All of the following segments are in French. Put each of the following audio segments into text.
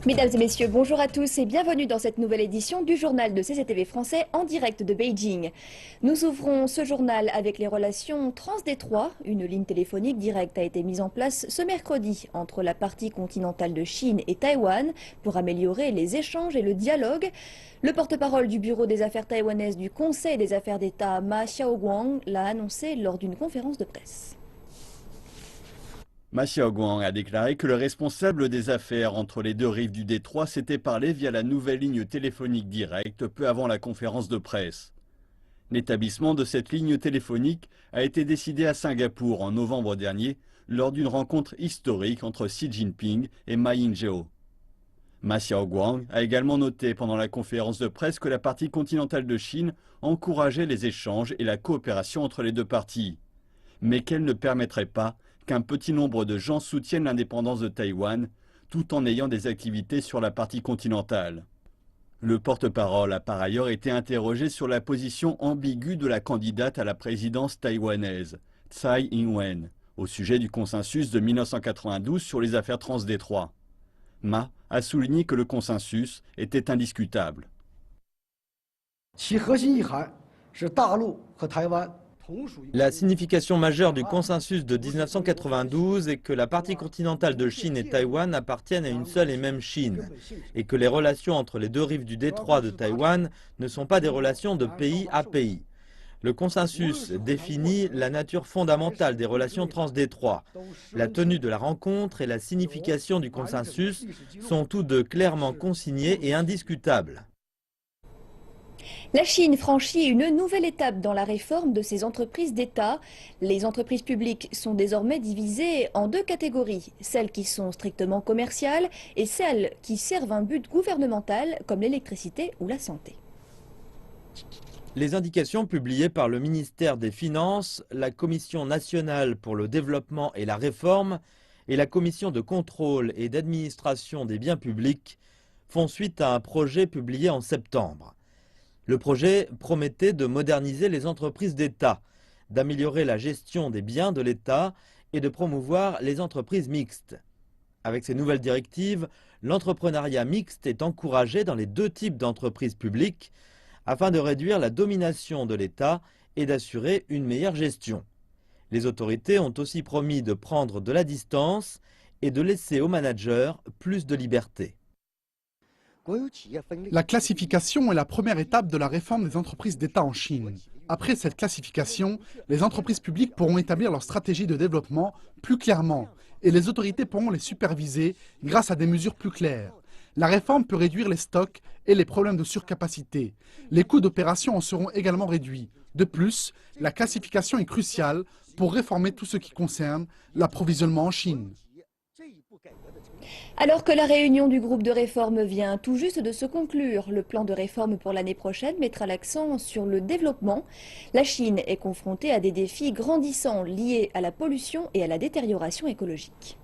Mesdames et messieurs, bonjour à tous et bienvenue dans cette nouvelle édition du journal de CCTV français en direct de Beijing. Nous ouvrons ce journal avec les relations Transdétroit. Une ligne téléphonique directe a été mise en place ce mercredi entre la partie continentale de Chine et Taïwan pour améliorer les échanges et le dialogue. Le porte-parole du Bureau des affaires taïwanaises du Conseil des affaires d'État, Ma Xiaoguang, l'a annoncé lors d'une conférence de presse. Ma Xiaoguang a déclaré que le responsable des affaires entre les deux rives du détroit s'était parlé via la nouvelle ligne téléphonique directe peu avant la conférence de presse. L'établissement de cette ligne téléphonique a été décidé à Singapour en novembre dernier lors d'une rencontre historique entre Xi Jinping et Ma Ying-jeou. Ma Xiaoguang a également noté pendant la conférence de presse que la partie continentale de Chine encourageait les échanges et la coopération entre les deux parties, mais qu'elle ne permettrait pas qu'un petit nombre de gens soutiennent l'indépendance de Taïwan, tout en ayant des activités sur la partie continentale. Le porte-parole a par ailleurs été interrogé sur la position ambiguë de la candidate à la présidence taïwanaise, Tsai Ing-wen, au sujet du consensus de 1992 sur les affaires transdétroit. Ma a souligné que le consensus était indiscutable. La signification majeure du consensus de 1992 est que la partie continentale de Chine et Taïwan appartiennent à une seule et même Chine, et que les relations entre les deux rives du détroit de Taïwan ne sont pas des relations de pays à pays. Le consensus définit la nature fondamentale des relations transdétroit. La tenue de la rencontre et la signification du consensus sont tous deux clairement consignés et indiscutables. La Chine franchit une nouvelle étape dans la réforme de ses entreprises d'État. Les entreprises publiques sont désormais divisées en deux catégories, celles qui sont strictement commerciales et celles qui servent un but gouvernemental comme l'électricité ou la santé. Les indications publiées par le ministère des Finances, la Commission nationale pour le développement et la réforme et la Commission de contrôle et d'administration des biens publics font suite à un projet publié en septembre. Le projet promettait de moderniser les entreprises d'État, d'améliorer la gestion des biens de l'État et de promouvoir les entreprises mixtes. Avec ces nouvelles directives, l'entrepreneuriat mixte est encouragé dans les deux types d'entreprises publiques afin de réduire la domination de l'État et d'assurer une meilleure gestion. Les autorités ont aussi promis de prendre de la distance et de laisser aux managers plus de liberté. La classification est la première étape de la réforme des entreprises d'État en Chine. Après cette classification, les entreprises publiques pourront établir leur stratégie de développement plus clairement et les autorités pourront les superviser grâce à des mesures plus claires. La réforme peut réduire les stocks et les problèmes de surcapacité. Les coûts d'opération en seront également réduits. De plus, la classification est cruciale pour réformer tout ce qui concerne l'approvisionnement en Chine. Alors que la réunion du groupe de réforme vient tout juste de se conclure, le plan de réforme pour l'année prochaine mettra l'accent sur le développement. La Chine est confrontée à des défis grandissants liés à la pollution et à la détérioration écologique.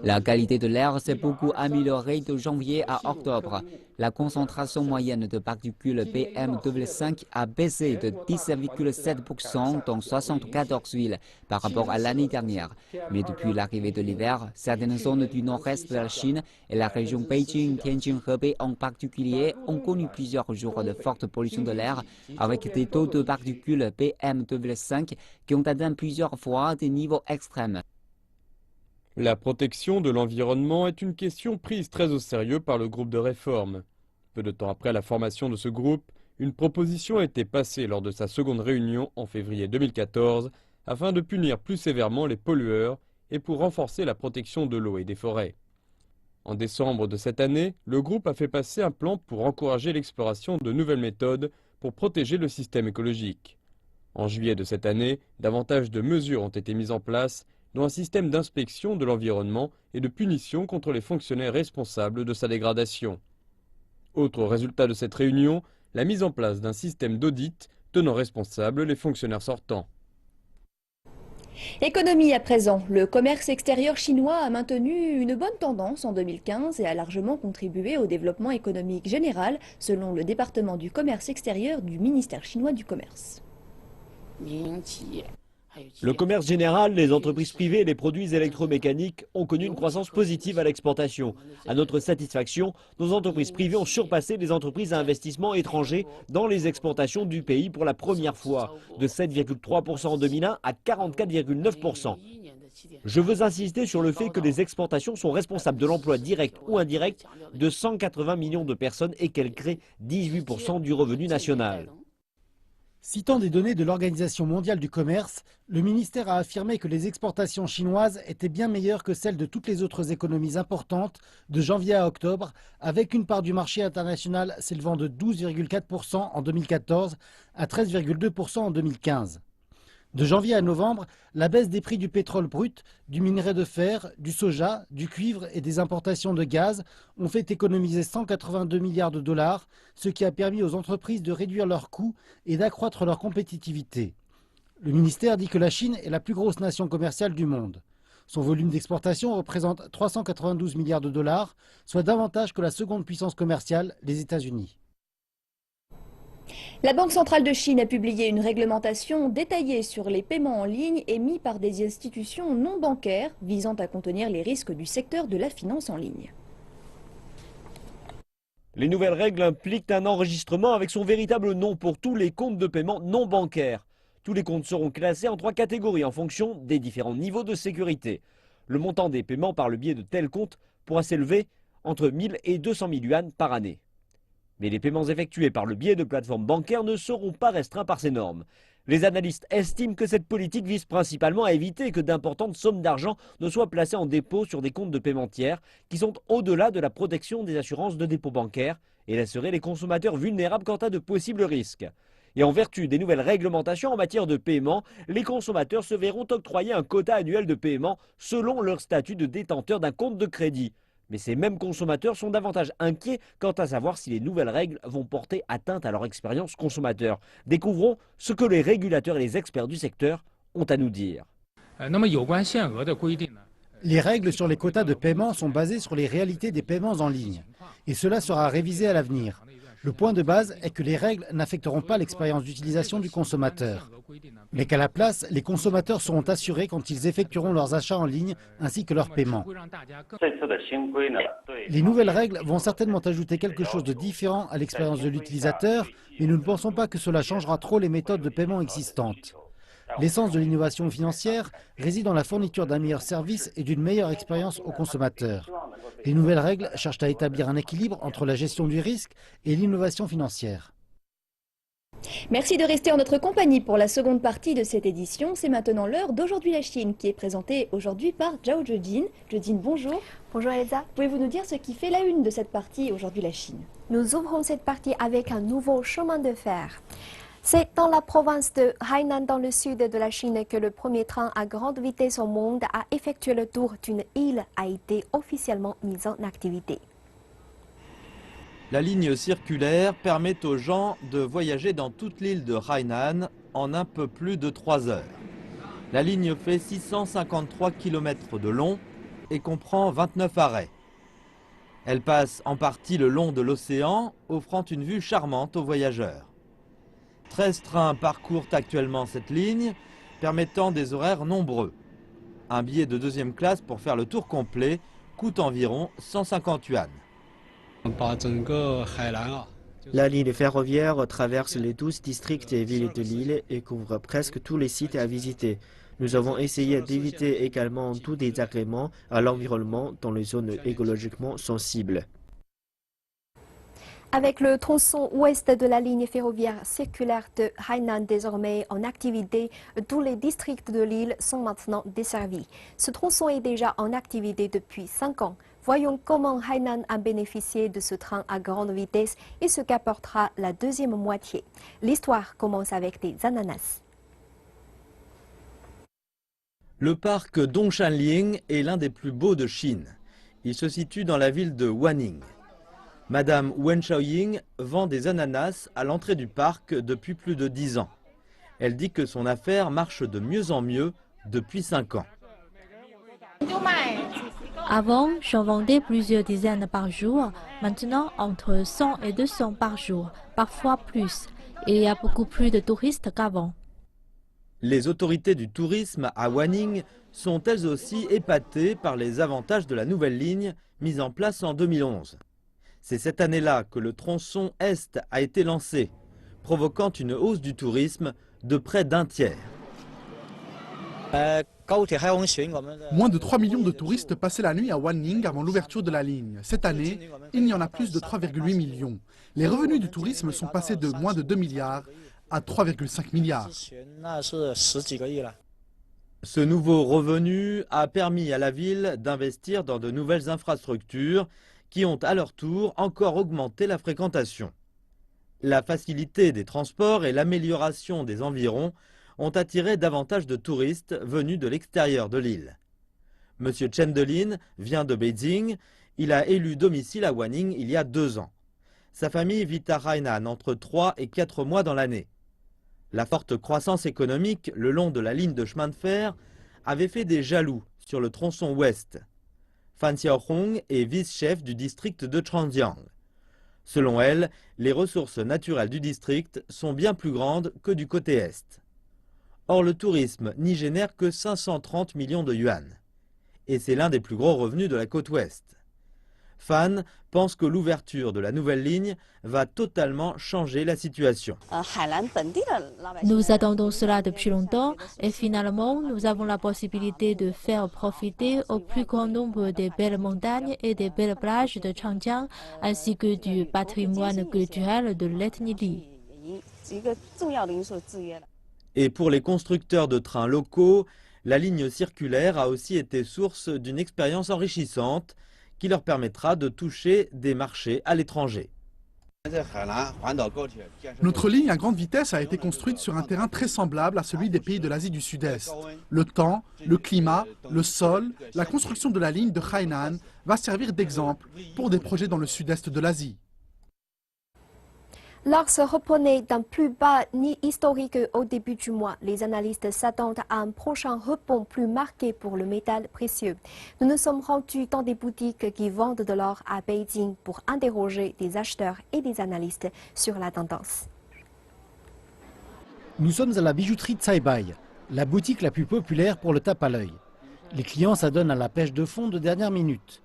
La qualité de l'air s'est beaucoup améliorée de janvier à octobre. La concentration moyenne de particules PM2,5 a baissé de 17,7% dans 74 villes par rapport à l'année dernière. Mais depuis l'arrivée de l'hiver, certaines zones du nord-est de la Chine et la région Beijing, Tianjin, Hebei en particulier ont connu plusieurs jours de forte pollution de l'air avec des taux de particules PM2,5 qui ont atteint plusieurs fois des niveaux extrêmes. La protection de l'environnement est une question prise très au sérieux par le groupe de réforme. Peu de temps après la formation de ce groupe, une proposition a été passée lors de sa seconde réunion en février 2014 afin de punir plus sévèrement les pollueurs et pour renforcer la protection de l'eau et des forêts. En décembre de cette année, le groupe a fait passer un plan pour encourager l'exploration de nouvelles méthodes pour protéger le système écologique. En juillet de cette année, davantage de mesures ont été mises en place, dont un système d'inspection de l'environnement et de punition contre les fonctionnaires responsables de sa dégradation. Autre résultat de cette réunion, la mise en place d'un système d'audit tenant responsables les fonctionnaires sortants. Économie à présent. Le commerce extérieur chinois a maintenu une bonne tendance en 2015 et a largement contribué au développement économique général, selon le département du commerce extérieur du ministère chinois du commerce. Le commerce général, les entreprises privées et les produits électromécaniques ont connu une croissance positive à l'exportation. À notre satisfaction, nos entreprises privées ont surpassé les entreprises à investissement étranger dans les exportations du pays pour la première fois, de 7,3% en 2001 à 44,9%. Je veux insister sur le fait que les exportations sont responsables de l'emploi direct ou indirect de 180 millions de personnes et qu'elles créent 18% du revenu national. Citant des données de l'Organisation mondiale du commerce, le ministère a affirmé que les exportations chinoises étaient bien meilleures que celles de toutes les autres économies importantes de janvier à octobre, avec une part du marché international s'élevant de 12,4% en 2014 à 13,2% en 2015. De janvier à novembre, la baisse des prix du pétrole brut, du minerai de fer, du soja, du cuivre et des importations de gaz ont fait économiser 182 milliards de dollars, ce qui a permis aux entreprises de réduire leurs coûts et d'accroître leur compétitivité. Le ministère dit que la Chine est la plus grosse nation commerciale du monde. Son volume d'exportation représente 392 milliards de dollars, soit davantage que la seconde puissance commerciale, les États-Unis. La Banque centrale de Chine a publié une réglementation détaillée sur les paiements en ligne émis par des institutions non bancaires visant à contenir les risques du secteur de la finance en ligne. Les nouvelles règles impliquent un enregistrement avec son véritable nom pour tous les comptes de paiement non bancaires. Tous les comptes seront classés en 3 catégories en fonction des différents niveaux de sécurité. Le montant des paiements par le biais de tels comptes pourra s'élever entre 1000 et 200 000 yuan par année. Mais les paiements effectués par le biais de plateformes bancaires ne seront pas restreints par ces normes. Les analystes estiment que cette politique vise principalement à éviter que d'importantes sommes d'argent ne soient placées en dépôt sur des comptes de paiement tiers qui sont au-delà de la protection des assurances de dépôt bancaire et laisseraient les consommateurs vulnérables quant à de possibles risques. Et en vertu des nouvelles réglementations en matière de paiement, les consommateurs se verront octroyer un quota annuel de paiement selon leur statut de détenteur d'un compte de crédit. Mais ces mêmes consommateurs sont davantage inquiets quant à savoir si les nouvelles règles vont porter atteinte à leur expérience consommateur. Découvrons ce que les régulateurs et les experts du secteur ont à nous dire. Les règles sur les quotas de paiement sont basées sur les réalités des paiements en ligne. Et cela sera révisé à l'avenir. Le point de base est que les règles n'affecteront pas l'expérience d'utilisation du consommateur, mais qu'à la place, les consommateurs seront assurés quand ils effectueront leurs achats en ligne ainsi que leurs paiements. Les nouvelles règles vont certainement ajouter quelque chose de différent à l'expérience de l'utilisateur, mais nous ne pensons pas que cela changera trop les méthodes de paiement existantes. L'essence de l'innovation financière réside dans la fourniture d'un meilleur service et d'une meilleure expérience aux consommateurs. Les nouvelles règles cherchent à établir un équilibre entre la gestion du risque et l'innovation financière. Merci de rester en notre compagnie pour la seconde partie de cette édition. C'est maintenant l'heure d'Aujourd'hui la Chine qui est présentée aujourd'hui par Zhao Zhejin. Zhejin, bonjour. Bonjour Elsa. Pouvez-vous nous dire ce qui fait la une de cette partie Aujourd'hui la Chine? Nous ouvrons cette partie avec un nouveau chemin de fer. C'est dans la province de Hainan, dans le sud de la Chine, que le premier train à grande vitesse au monde a effectué le tour d'une île a été officiellement mis en activité. La ligne circulaire permet aux gens de voyager dans toute l'île de Hainan en un peu plus de 3 heures. La ligne fait 653 km de long et comprend 29 arrêts. Elle passe en partie le long de l'océan, offrant une vue charmante aux voyageurs. 13 trains parcourent actuellement cette ligne, permettant des horaires nombreux. Un billet de 2e classe pour faire le tour complet coûte environ 150 yuan. La ligne ferroviaire traverse les 12 districts et villes de l'île et couvre presque tous les sites à visiter. Nous avons essayé d'éviter également tout désagrément à l'environnement dans les zones écologiquement sensibles. Avec le tronçon ouest de la ligne ferroviaire circulaire de Hainan désormais en activité, tous les districts de l'île sont maintenant desservis. Ce tronçon est déjà en activité depuis 5 ans. Voyons comment Hainan a bénéficié de ce train à grande vitesse et ce qu'apportera la deuxième moitié. L'histoire commence avec des ananas. Le parc Dongshanling est l'un des plus beaux de Chine. Il se situe dans la ville de Wanning. Madame Wen Shaoying vend des ananas à l'entrée du parc depuis plus de 10 ans. Elle dit que son affaire marche de mieux en mieux depuis 5 ans. Avant, j'en vendais plusieurs dizaines par jour. Maintenant, entre 100 et 200 par jour, parfois plus. Il y a beaucoup plus de touristes qu'avant. Les autorités du tourisme à Wanning sont elles aussi épatées par les avantages de la nouvelle ligne mise en place en 2011. C'est cette année-là que le tronçon Est a été lancé, provoquant une hausse du tourisme de près d'un tiers. Moins de 3 millions de touristes passaient la nuit à Wanning avant l'ouverture de la ligne. Cette année, il y en a plus de 3,8 millions. Les revenus du tourisme sont passés de moins de 2 milliards à 3,5 milliards. Ce nouveau revenu a permis à la ville d'investir dans de nouvelles infrastructures qui ont à leur tour encore augmenté la fréquentation. La facilité des transports et l'amélioration des environs ont attiré davantage de touristes venus de l'extérieur de l'île. M. Chendelin vient de Beijing, il a élu domicile à Wanning il y a 2 ans. Sa famille vit à Hainan entre 3 et 4 mois dans l'année. La forte croissance économique le long de la ligne de chemin de fer avait fait des jaloux sur le tronçon ouest. Fan Xiaohong est vice-chef du district de Changjiang. Selon elle, les ressources naturelles du district sont bien plus grandes que du côté est. Or, le tourisme n'y génère que 530 millions de yuan. Et c'est l'un des plus gros revenus de la côte ouest. Fan pense que l'ouverture de la nouvelle ligne va totalement changer la situation. Nous attendons cela depuis longtemps et finalement, nous avons la possibilité de faire profiter au plus grand nombre des belles montagnes et des belles plages de Changjiang ainsi que du patrimoine culturel de l'ethnie Li. Et pour les constructeurs de trains locaux, la ligne circulaire a aussi été source d'une expérience enrichissante qui leur permettra de toucher des marchés à l'étranger. Notre ligne à grande vitesse a été construite sur un terrain très semblable à celui des pays de l'Asie du Sud-Est. Le temps, le climat, le sol, la construction de la ligne de Hainan va servir d'exemple pour des projets dans le sud-est de l'Asie. L'or se reponait d'un plus bas niveau historique au début du mois. Les analystes s'attendent à un prochain rebond plus marqué pour le métal précieux. Nous nous sommes rendus dans des boutiques qui vendent de l'or à Beijing pour interroger des acheteurs et des analystes sur la tendance. Nous sommes à la bijouterie Tsaibai, la boutique la plus populaire pour le tape à l'œil. Les clients s'adonnent à la pêche de fond de dernière minute.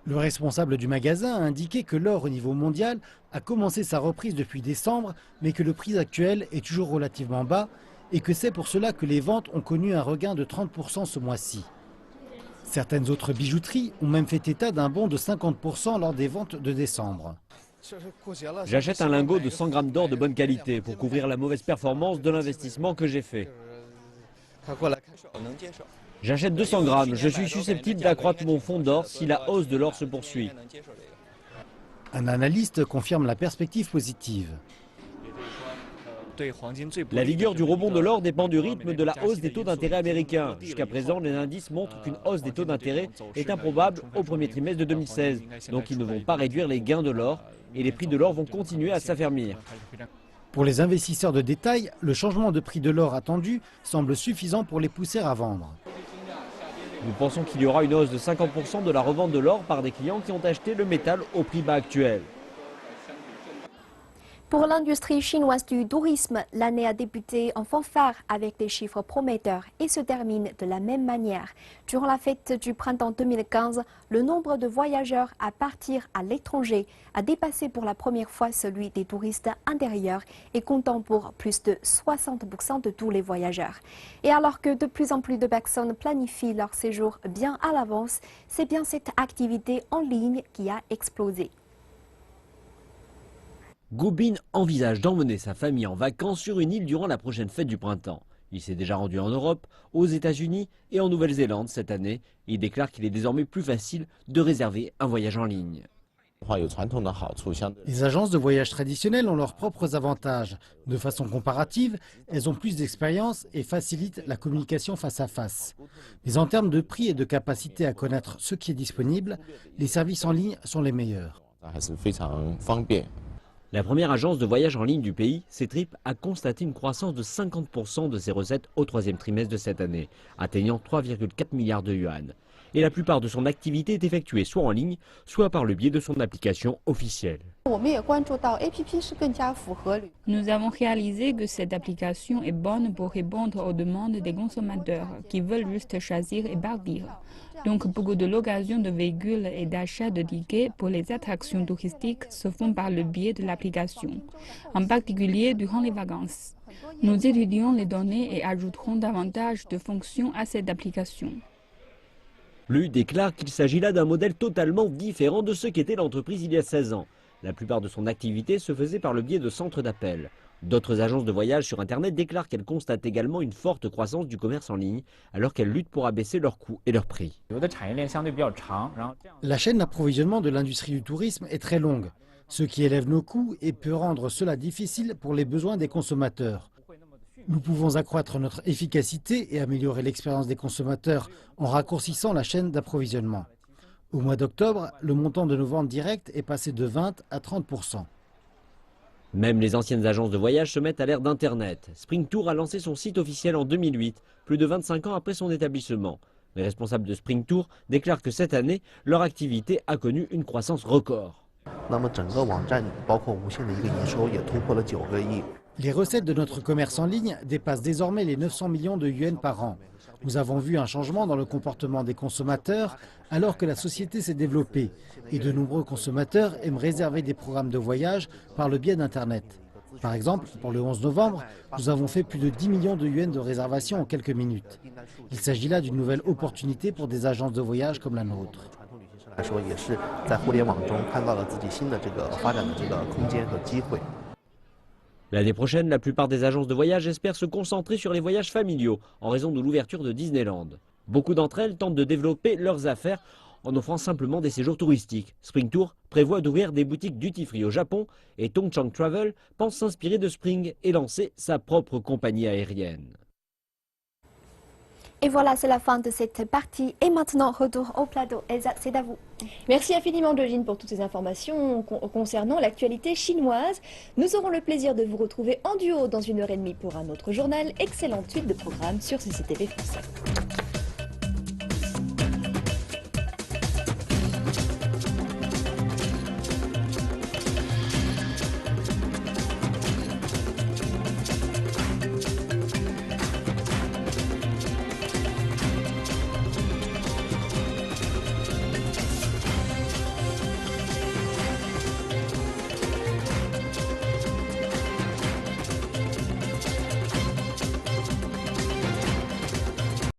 Le responsable du magasin a indiqué que l'or au niveau mondial a commencé sa reprise depuis décembre, mais que le prix actuel est toujours relativement bas et que c'est pour cela que les ventes ont connu un regain de 30% ce mois-ci. Certaines autres bijouteries ont même fait état d'un bond de 50% lors des ventes de décembre. J'achète un lingot de 100 grammes d'or de bonne qualité pour couvrir la mauvaise performance de l'investissement que j'ai fait. J'achète 200 grammes, je suis susceptible d'accroître mon fonds d'or si la hausse de l'or se poursuit. Un analyste confirme la perspective positive. La vigueur du rebond de l'or dépend du rythme de la hausse des taux d'intérêt américains. Jusqu'à présent, les indices montrent qu'une hausse des taux d'intérêt est improbable au premier trimestre de 2016. Donc ils ne vont pas réduire les gains de l'or et les prix de l'or vont continuer à s'affermir. Pour les investisseurs de détail, le changement de prix de l'or attendu semble suffisant pour les pousser à vendre. Nous pensons qu'il y aura une hausse de 50% de la revente de l'or par des clients qui ont acheté le métal au prix bas actuel. Pour l'industrie chinoise du tourisme, l'année a débuté en fanfare avec des chiffres prometteurs et se termine de la même manière. Durant la fête du printemps 2015, le nombre de voyageurs à partir à l'étranger a dépassé pour la première fois celui des touristes intérieurs et comptant pour plus de 60% de tous les voyageurs. Et alors que de plus en plus de personnes planifient leur séjour bien à l'avance, c'est bien cette activité en ligne qui a explosé. Gubin envisage d'emmener sa famille en vacances sur une île durant la prochaine fête du printemps. Il s'est déjà rendu en Europe, aux États-Unis et en Nouvelle-Zélande cette année. Il déclare qu'il est désormais plus facile de réserver un voyage en ligne. Les agences de voyage traditionnelles ont leurs propres avantages. De façon comparative, elles ont plus d'expérience et facilitent la communication face à face. Mais en termes de prix et de capacité à connaître ce qui est disponible, les services en ligne sont les meilleurs. La première agence de voyage en ligne du pays, Ctrip, a constaté une croissance de 50% de ses recettes au troisième trimestre de cette année, atteignant 3,4 milliards de yuan. Et la plupart de son activité est effectuée soit en ligne, soit par le biais de son application officielle. Nous avons réalisé que cette application est bonne pour répondre aux demandes des consommateurs qui veulent juste choisir et partir. Donc beaucoup de locations de véhicules et d'achat de tickets pour les attractions touristiques se font par le biais de l'application, en particulier durant les vacances. Nous étudions les données et ajouterons davantage de fonctions à cette application. Lu déclare qu'il s'agit là d'un modèle totalement différent de ce qu'était l'entreprise il y a 16 ans. La plupart de son activité se faisait par le biais de centres d'appel. D'autres agences de voyage sur Internet déclarent qu'elles constatent également une forte croissance du commerce en ligne, alors qu'elles luttent pour abaisser leurs coûts et leurs prix. La chaîne d'approvisionnement de l'industrie du tourisme est très longue, ce qui élève nos coûts et peut rendre cela difficile pour les besoins des consommateurs. Nous pouvons accroître notre efficacité et améliorer l'expérience des consommateurs en raccourcissant la chaîne d'approvisionnement. Au mois d'octobre, le montant de nos ventes directes est passé de 20 à 30%. Même les anciennes agences de voyage se mettent à l'ère d'Internet. Spring Tour a lancé son site officiel en 2008, plus de 25 ans après son établissement. Les responsables de Spring Tour déclarent que cette année, leur activité a connu une croissance record. Les recettes de notre commerce en ligne dépassent désormais les 900 millions de yuans par an. Nous avons vu un changement dans le comportement des consommateurs alors que la société s'est développée et de nombreux consommateurs aiment réserver des programmes de voyage par le biais d'Internet. Par exemple, pour le 11 novembre, nous avons fait plus de 10 millions de yuans de réservations en quelques minutes. Il s'agit là d'une nouvelle opportunité pour des agences de voyage comme la nôtre. L'année prochaine, la plupart des agences de voyage espèrent se concentrer sur les voyages familiaux en raison de l'ouverture de Disneyland. Beaucoup d'entre elles tentent de développer leurs affaires en offrant simplement des séjours touristiques. Spring Tour prévoit d'ouvrir des boutiques duty-free au Japon et Tongchang Travel pense s'inspirer de Spring et lancer sa propre compagnie aérienne. Et voilà, c'est la fin de cette partie. Et maintenant, retour au plateau. Elsa, c'est à vous. Merci infiniment, Jojine, pour toutes ces informations concernant l'actualité chinoise. Nous aurons le plaisir de vous retrouver en duo dans 1h30 pour un autre journal. Excellente suite de programmes sur CCTV Français.